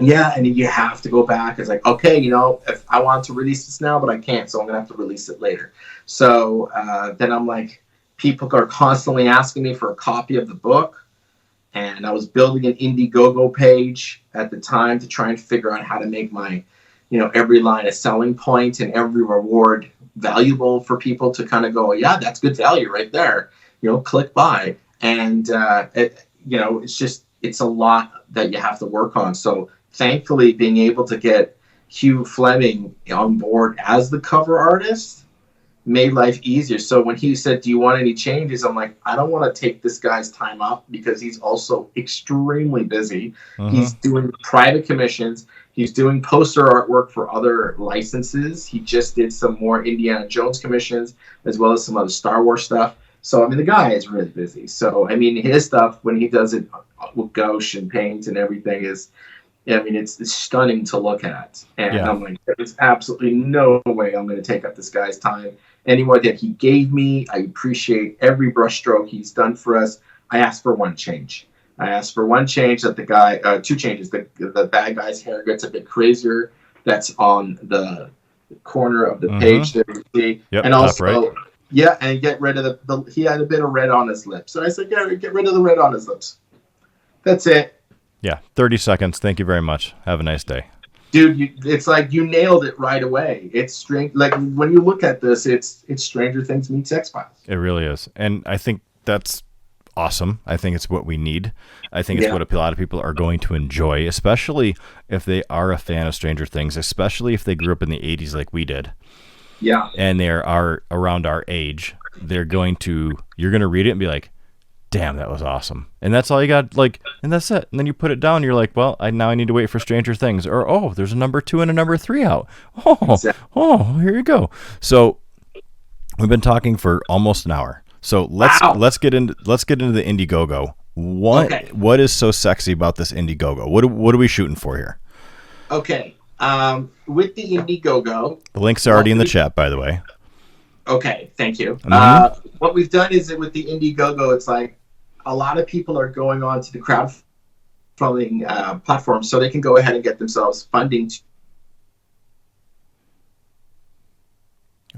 Yeah, and you have to go back. It's like, okay, if I want to release this now, but I can't, so I'm going to have to release it later. So then I'm like, people are constantly asking me for a copy of the book. And I was building an IndieGoGo page at the time to try and figure out how to make my, every line a selling point and every reward valuable for people to kind of go, yeah, that's good value right there. Click buy. And, it's a lot that you have to work on. So thankfully, being able to get Hugh Fleming on board as the cover artist made life easier. So when he said, "Do you want any changes?" I'm like, I don't want to take this guy's time up because he's also extremely busy. He's doing private commissions. He's doing poster artwork for other licenses. He just did some more Indiana Jones commissions as well as some other Star Wars stuff. So, I mean, the guy is really busy. So, I mean, his stuff, when he does it with gouache and paint and everything is, I mean, it's stunning to look at. And I'm like, there's absolutely no way I'm going to take up this guy's time anymore that he gave me. I appreciate every brushstroke he's done for us. I asked for one change. I asked for one change that the guy, two changes. The bad guy's hair gets a bit crazier. That's on the corner of the page there you see. Yep, and also, right. yeah, and get rid of he had a bit of red on his lips. So I said, get rid of the red on his lips. That's it. Yeah, 30 seconds. Thank you very much. Have a nice day. Dude, it's like you nailed it right away. It's strange. Like when you look at this, it's Stranger Things meets X-Files. It really is. And I think that's awesome. I think it's what we need. I think it's what a lot of people are going to enjoy, especially if they are a fan of Stranger Things, especially if they grew up in the 80s like we did. Yeah. And they are around our age. You're going to read it and be like, damn, that was awesome. And that's all you got, like, and that's it. And then you put it down and you're like, well, now I need to wait for Stranger Things. Or, oh, there's a number 2 and a number 3 out. Oh, here you go. So we've been talking for almost an hour. So let's get into the IndieGoGo. What is so sexy about this IndieGoGo? What are we shooting for here? Okay. With the IndieGoGo, The link's already in the chat, by the way. Okay, thank you. What we've done is that with the IndieGoGo, it's like a lot of people are going on to the crowdfunding platform so they can go ahead and get themselves funding.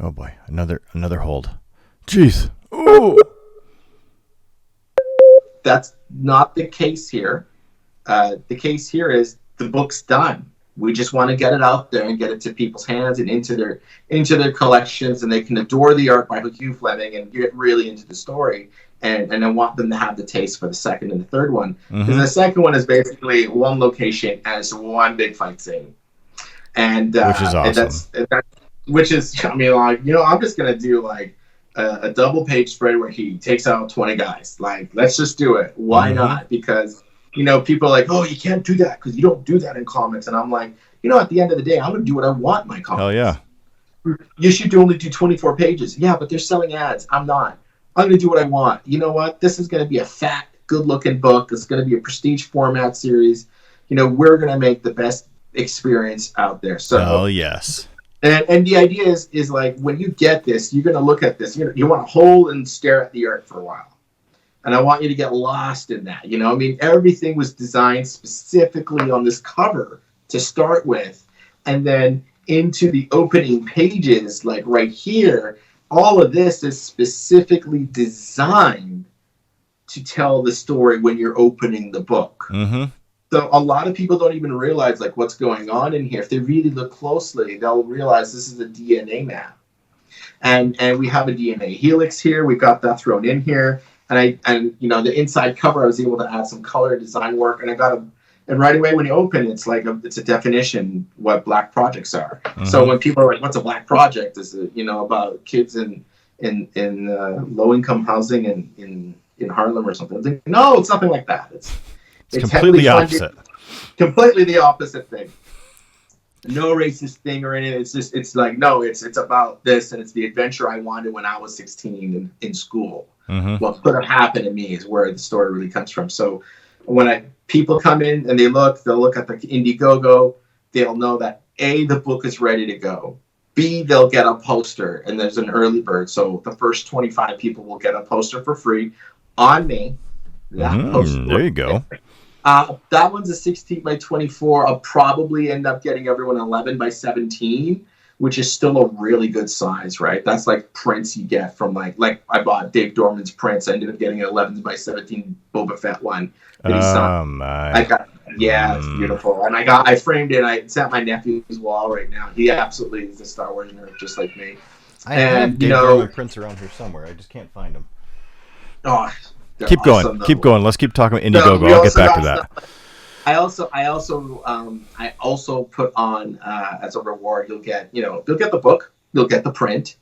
Oh boy, another hold. Jeez. Ooh. That's not the case here. The case here is the book's done. We just want to get it out there and get it to people's hands and into their collections, and they can adore the art by Hugh Fleming and get really into the story. And I want them to have the taste for the second and the third one. Because the second one is basically one location and it's one big fight scene. And which is awesome. Which is, I mean, like, you know, I'm just gonna do like a double page spread where he takes out 20 guys. Like, let's just do it. Why not? Because, you know, people are like, oh, you can't do that because you don't do that in comics. And I'm like, you know, at the end of the day, I'm going to do what I want in my comics. Hell yeah. You should only do 24 pages. Yeah, but they're selling ads. I'm not. I'm going to do what I want. You know what? This is going to be a fat, good-looking book. It's going to be a prestige format series. You know, we're going to make the best experience out there. So, hell yes. And the idea is like, when you get this, you're going to look at this. You want to hold and stare at the art for a while. And I want you to get lost in that. You know, I mean, everything was designed specifically on this cover to start with. And then into the opening pages, like right here, all of this is specifically designed to tell the story when you're opening the book. So a lot of people don't even realize like what's going on in here. If they really look closely, they'll realize this is a DNA map. And we have a DNA helix here. We've got that thrown in here. And you know, the inside cover, I was able to add some color design work, and and right away when you open, it's like it's a definition what black projects are. So when people are like, "What's a black project?" Is it, you know, about kids in low income housing in Harlem or something? Like, no, it's nothing like that. It's completely opposite. Completely the opposite thing. No racist thing or anything. It's like, no, it's about this, and it's the adventure I wanted when I was 16 in school. What could have happened to me is where the story really comes from. So when people come in and they'll look at the IndieGoGo, they'll know that A, the book is ready to go. B, they'll get a poster, and there's an early bird. So the first 25 people will get a poster for free on me. There you go. That one's a 16 by 24. I'll probably end up getting everyone 11 by 17, which is still a really good size, right? That's like prints you get from like I bought Dave Dorman's prints. I ended up getting an 11 by 17 Boba Fett one. It's beautiful. And I framed it. It's at my nephew's wall right now. He absolutely is a Star Wars nerd, just like me. I have Dave Dorman prints around here somewhere. I just can't find them. Oh, keep going. Keep going. Let's keep talking about IndieGoGo. I'll get back to that. I also put on as a reward, you'll get the book, you'll get the print,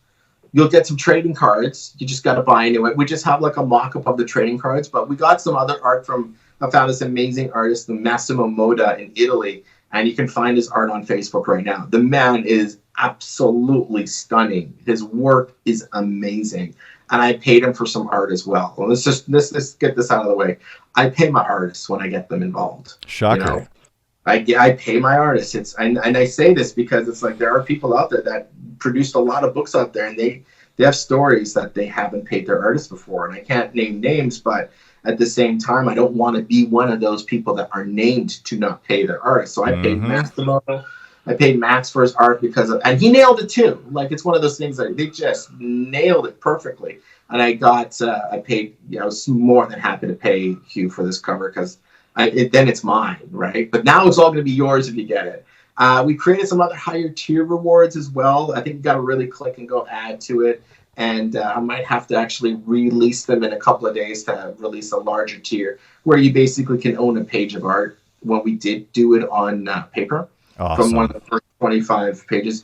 You'll get some trading cards. You just got to buy into it. We just have like a mock-up of the trading cards, but we got some other art from, I found this amazing artist, the Massimo Moda in Italy, and you can find his art on Facebook right now. The man is absolutely stunning. His work is amazing. And I paid him for some art as well. Well, let's get this out of the way. I pay my artists when I get them involved. Shocker. You know? I pay my artists. And I say this because it's like there are people out there that produced a lot of books out there, and they have stories that they haven't paid their artists before. And I can't name names, but at the same time, I don't want to be one of those people that are named to not pay their artists. So I paid Massimo. I paid Max for his art and he nailed it too. Like, it's one of those things that they just nailed it perfectly. And I paid, I was more than happy to pay Hugh for this cover because then it's mine, right? But now it's all going to be yours if you get it. We created some other higher tier rewards as well. I think you got to really click and go add to it. And I might have to actually release them in a couple of days to release a larger tier where you basically can own a page of art when we did do it on paper. Awesome. From one of the first 25 pages.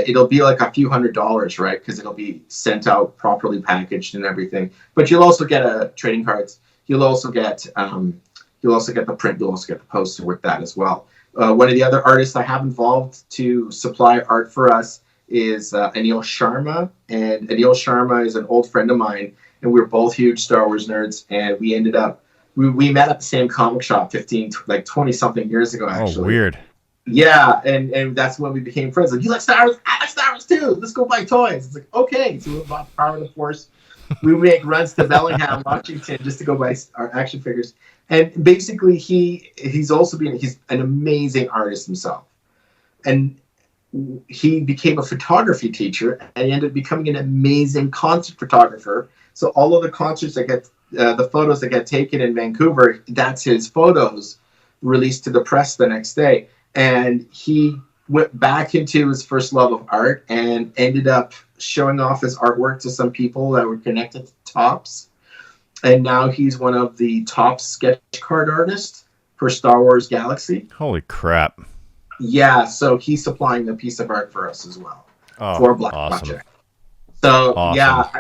It'll be like a few $100s, right? Because it'll be sent out properly packaged and everything. But you'll also get trading cards. You'll also get the print. You'll also get the poster with that as well. One of the other artists I have involved to supply art for us is Anil Sharma. And Anil Sharma is an old friend of mine, and we're both huge Star Wars nerds. And we ended up we met at the same comic shop 20 something years ago. Actually. Oh, weird. Yeah, and that's when we became friends. Like, you like Star Wars? I like Star Wars too. Let's go buy toys. It's like, okay. So we bought Power of the Force. We make runs to Bellingham, Washington, just to go buy our action figures. And basically, he's an amazing artist himself. And he became a photography teacher, and he ended up becoming an amazing concert photographer. So all of the concerts that get, the photos that get taken in Vancouver, that's his photos released to the press the next day. And he went back into his first love of art and ended up showing off his artwork to some people that were connected to Topps. And now he's one of the top sketch card artists for Star Wars Galaxy. Holy crap. Yeah, so he's supplying the piece of art for us as well for Black Project. So yeah,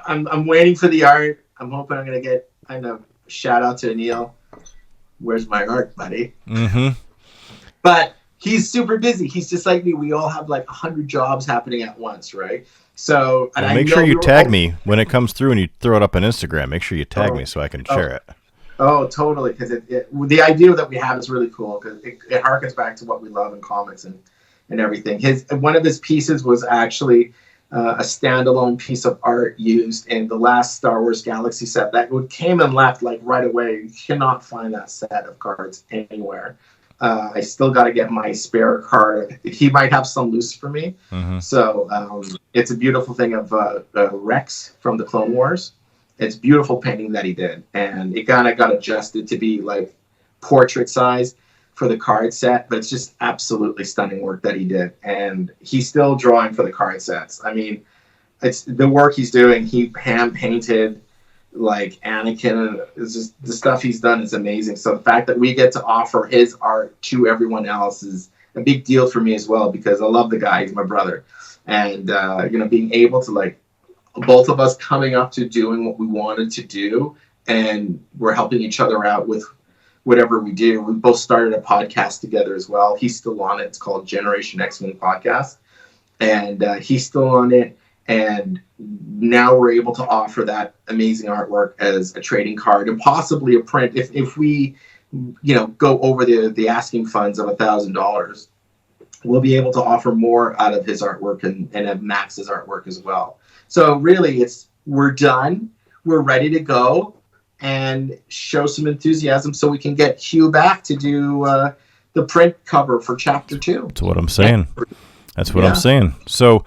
I'm waiting for the art. I'm hoping I'm going to get a shout out to Anil. Where's my art, buddy? Mm-hmm. But he's super busy. He's just like me. We all have like 100 jobs happening at once, right? So and make sure you tag me when it comes through and you throw it up on Instagram. Make sure you tag me so I can share it. Oh, totally. Because the idea that we have is really cool because it harkens back to what we love in comics and everything. One of his pieces was actually a standalone piece of art used in the last Star Wars Galaxy set that came and left like right away. You cannot find that set of cards anywhere. I still got to get my spare card. He might have some loose for me. Mm-hmm. So it's a beautiful thing of Rex from the Clone Wars. It's beautiful painting that he did. And it kind of got adjusted to be like portrait size for the card set. But it's just absolutely stunning work that he did. And he's still drawing for the card sets. I mean, it's the work he's doing. He hand painted like Anakin. It's just the stuff he's done is amazing. So the fact that we get to offer his art to everyone else is a big deal for me as well, because I love the guy. He's my brother. And being able to like both of us coming up to doing what we wanted to do, and we're helping each other out with whatever we do. We both started a podcast together as well. He's still on it. It's called Generation X-Men Podcast, and he's still on it. And now we're able to offer that amazing artwork as a trading card and possibly a print. If we, go over the asking funds of $1,000, we'll be able to offer more out of his artwork and of Max's artwork as well. So really, we're done. We're ready to go and show some enthusiasm so we can get Hugh back to do the print cover for Chapter 2. That's what I'm saying. I'm saying. So.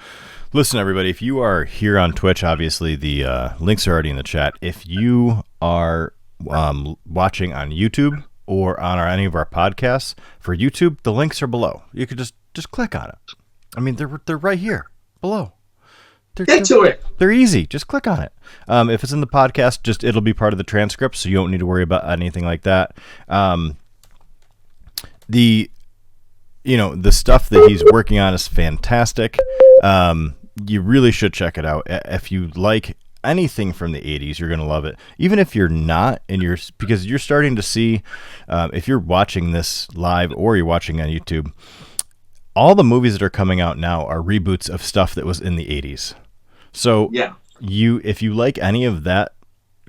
Listen, everybody, if you are here on Twitch, obviously the links are already in the chat. If you are watching on YouTube or on any of our podcasts, for YouTube, the links are below. You could just click on it. I mean, they're right here, below. Get to it. They're easy. Just click on it. If it's in the podcast, it'll be part of the transcript, so you don't need to worry about anything like that. The stuff that he's working on is fantastic. you really should check it out. If you like anything from the 80s, you're going to love it. Even if you're not, because you're starting to see, if you're watching this live or you're watching on YouTube, all the movies that are coming out now are reboots of stuff that was in the 80s. So if you like any of that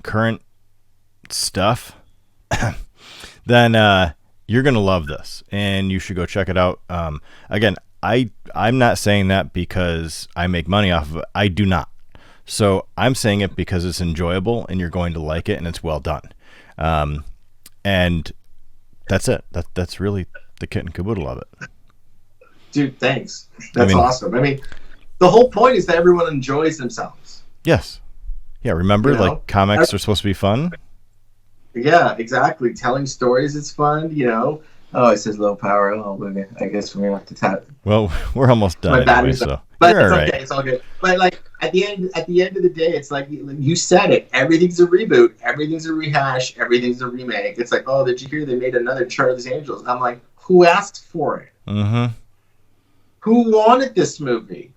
current stuff, then you're going to love this, and you should go check it out. Again, I'm not saying that because I make money off of it. I do not. So I'm saying it because it's enjoyable and you're going to like it and it's well done. And that's it. That's really the kit and caboodle of it. Dude, thanks. That's awesome. I mean, the whole point is that everyone enjoys themselves. Yes. Yeah, remember, like, comics are supposed to be fun? Yeah, exactly. Telling stories is fun, Oh, it says low power. Oh, okay. I guess we're gonna have to tap. Well, we're almost done anyway, so. But it's okay. It's all good. But like at the end of the day, it's like you said it. Everything's a reboot. Everything's a rehash. Everything's a remake. It's like, oh, did you hear they made another Charlie's Angels? I'm like, who asked for it? Mm-hmm. Who wanted this movie?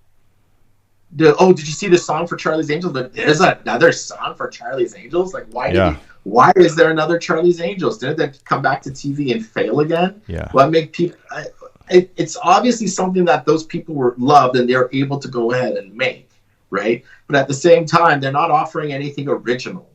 Did you see the song for Charlie's Angels? There's another song for Charlie's Angels. Like, why is there another Charlie's Angels? Didn't that come back to TV and fail again? Yeah. What make people? It's obviously something that those people were loved and they're able to go ahead and make, right? But at the same time, they're not offering anything original.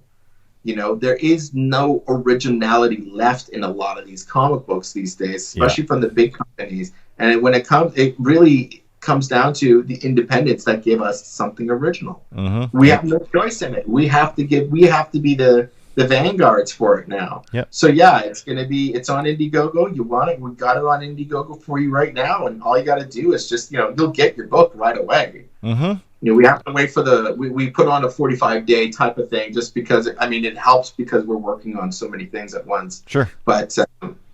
There is no originality left in a lot of these comic books these days, especially from the big companies. And when it really comes down to the independents that give us something original. Mm-hmm. We have no choice in it. We have to be the vanguards for it now. Yep. So it's on IndieGoGo. You want it? We got it on IndieGoGo for you right now, and all you got to do is just you'll get your book right away. Mm-hmm. We have to wait for we put on a 45-day type of thing just because it helps because we're working on so many things at once. Sure. But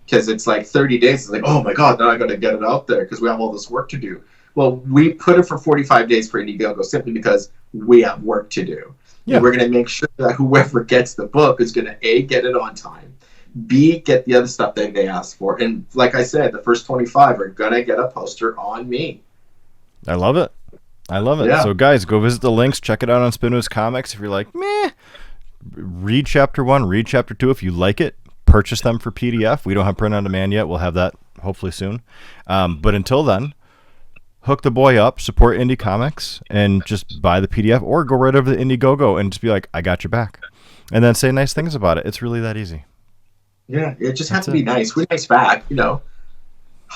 because it's like 30 days, it's like, oh my god, now I got to get it out there because we have all this work to do. Well, we put it for 45 days for IndieGoGo simply because we have work to do. Yeah. And we're going to make sure that whoever gets the book is going to A, get it on time, B, get the other stuff that they asked for. And like I said, the first 25 are going to get a poster on me. I love it. Yeah. So guys, go visit the links. Check it out on Spinwhiz Comics. If you're like, meh, read chapter 1, read chapter 2. If you like it, purchase them for PDF. We don't have print on demand yet. We'll have that hopefully soon. But until then, hook the boy up, support indie comics, and just buy the PDF or go right over to IndieGoGo and just be like, I got your back. And then say nice things about it. It's really that easy. Yeah, it just has to be nice. We're nice back,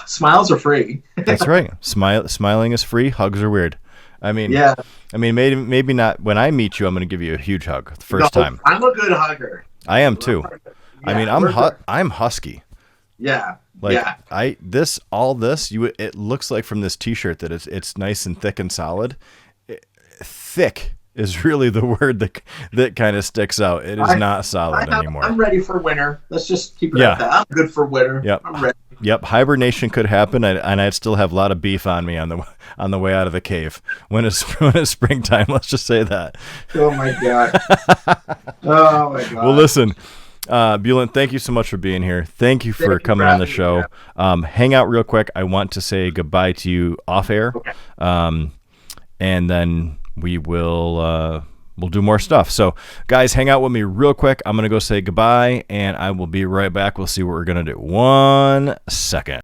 Smiles are free. That's right. Smiling is free. Hugs are weird. Maybe not. When I meet you, I'm going to give you a huge hug the first time. I'm a good hugger. I am too. Yeah, I'm husky. Yeah. It looks like from this T-shirt that it's nice and thick and solid. Thick is really the word that kind of sticks out. It is not solid anymore. I'm ready for winter. Let's just keep it at that. I'm good for winter. Yep. I'm ready. Yep. Hibernation could happen, and I'd still have a lot of beef on me on the way out of the cave when it's springtime. Let's just say that. Oh my god. Oh my god. Well, listen. Bulent, thank you so much for being here. Thank you for coming on the show. Hang out real quick. I want to say goodbye to you off air. Okay. And then we will we'll do more stuff. So guys, hang out with me real quick. I'm going to go say goodbye and I will be right back. We'll see what we're going to do. 1 second.